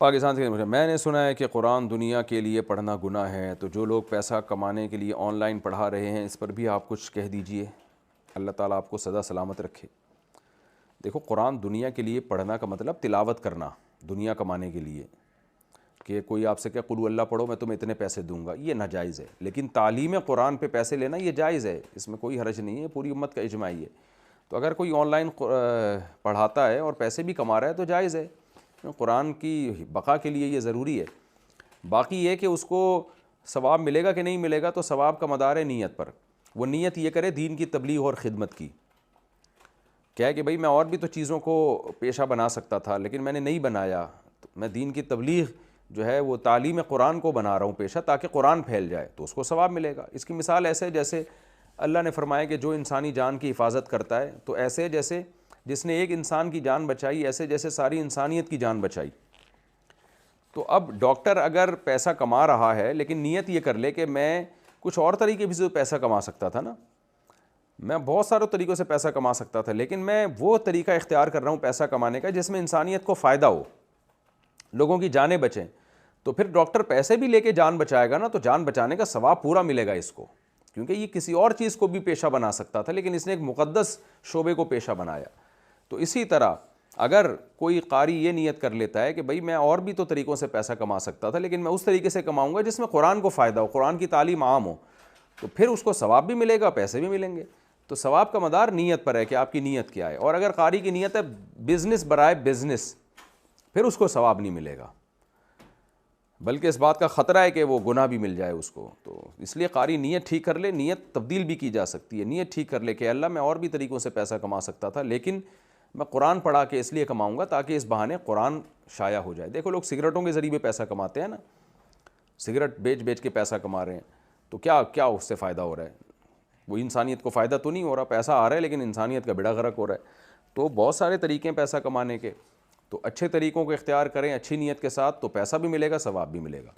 پاکستان سے میں نے سنا ہے کہ قرآن دنیا کے لیے پڑھنا گناہ ہے، تو جو لوگ پیسہ کمانے کے لیے آن لائن پڑھا رہے ہیں اس پر بھی آپ کچھ کہہ دیجئے، اللہ تعالیٰ آپ کو سدا سلامت رکھے۔ دیکھو، قرآن دنیا کے لیے پڑھنا کا مطلب تلاوت کرنا دنیا کمانے کے لیے، کہ کوئی آپ سے کہ قل اللہ پڑھو میں تمہیں اتنے پیسے دوں گا، یہ ناجائز ہے۔ لیکن تعلیم قرآن پہ پیسے لینا یہ جائز ہے، اس میں کوئی حرج نہیں ہے، پوری امت کا اجماع ہے۔ تو اگر کوئی آن لائن پڑھاتا ہے اور پیسے بھی کما رہا ہے تو جائز ہے، قرآن کی بقا کے لیے یہ ضروری ہے۔ باقی یہ کہ اس کو ثواب ملے گا کہ نہیں ملے گا، تو ثواب کا مدار ہے نیت پر۔ وہ نیت یہ کرے دین کی تبلیغ اور خدمت کی، کیا ہے کہ بھئی میں اور بھی تو چیزوں کو پیشہ بنا سکتا تھا لیکن میں نے نہیں بنایا، میں دین کی تبلیغ جو ہے وہ تعلیم قرآن کو بنا رہا ہوں پیشہ، تاکہ قرآن پھیل جائے، تو اس کو ثواب ملے گا۔ اس کی مثال ایسے جیسے اللہ نے فرمایا کہ جو انسانی جان کی حفاظت کرتا ہے، تو ایسے جیسے جس نے ایک انسان کی جان بچائی، ایسے جیسے ساری انسانیت کی جان بچائی۔ تو اب ڈاکٹر اگر پیسہ کما رہا ہے لیکن نیت یہ کر لے کہ میں کچھ اور طریقے بھی سے پیسہ کما سکتا تھا نا، میں بہت سارے طریقوں سے پیسہ کما سکتا تھا، لیکن میں وہ طریقہ اختیار کر رہا ہوں پیسہ کمانے کا جس میں انسانیت کو فائدہ ہو، لوگوں کی جانیں بچیں، تو پھر ڈاکٹر پیسے بھی لے کے جان بچائے گا نا، تو جان بچانے کا ثواب پورا ملے گا اس کو، کیونکہ یہ کسی اور چیز کو بھی پیشہ بنا سکتا تھا لیکن اس نے ایک مقدس شعبے کو پیشہ بنایا۔ تو اسی طرح اگر کوئی قاری یہ نیت کر لیتا ہے کہ بھئی میں اور بھی تو طریقوں سے پیسہ کما سکتا تھا لیکن میں اس طریقے سے کماؤں گا جس میں قرآن کو فائدہ ہو، قرآن کی تعلیم عام ہو، تو پھر اس کو ثواب بھی ملے گا، پیسے بھی ملیں گے۔ تو ثواب کا مدار نیت پر ہے کہ آپ کی نیت کیا ہے، اور اگر قاری کی نیت ہے بزنس برائے بزنس، پھر اس کو ثواب نہیں ملے گا، بلکہ اس بات کا خطرہ ہے کہ وہ گناہ بھی مل جائے اس کو۔ تو اس لیے قاری نیت ٹھیک کر لے، نیت تبدیل بھی کی جا سکتی ہے، نیت ٹھیک کر لے کہ اللہ میں اور بھی طریقوں سے پیسہ کما سکتا تھا لیکن میں قرآن پڑھا کے اس لیے کماؤں گا تاکہ اس بہانے قرآن شائع ہو جائے۔ دیکھو لوگ سگریٹوں کے ذریعے پیسہ کماتے ہیں نا، سگریٹ بیچ بیچ کے پیسہ کما رہے ہیں، تو کیا اس سے فائدہ ہو رہا ہے؟ وہ انسانیت کو فائدہ تو نہیں ہو رہا، پیسہ آ رہا ہے لیکن انسانیت کا بیڑا غرق ہو رہا ہے۔ تو بہت سارے طریقے ہیں پیسہ کمانے کے، تو اچھے طریقوں کو اختیار کریں اچھی نیت کے ساتھ، تو پیسہ بھی ملے گا، ثواب بھی ملے گا۔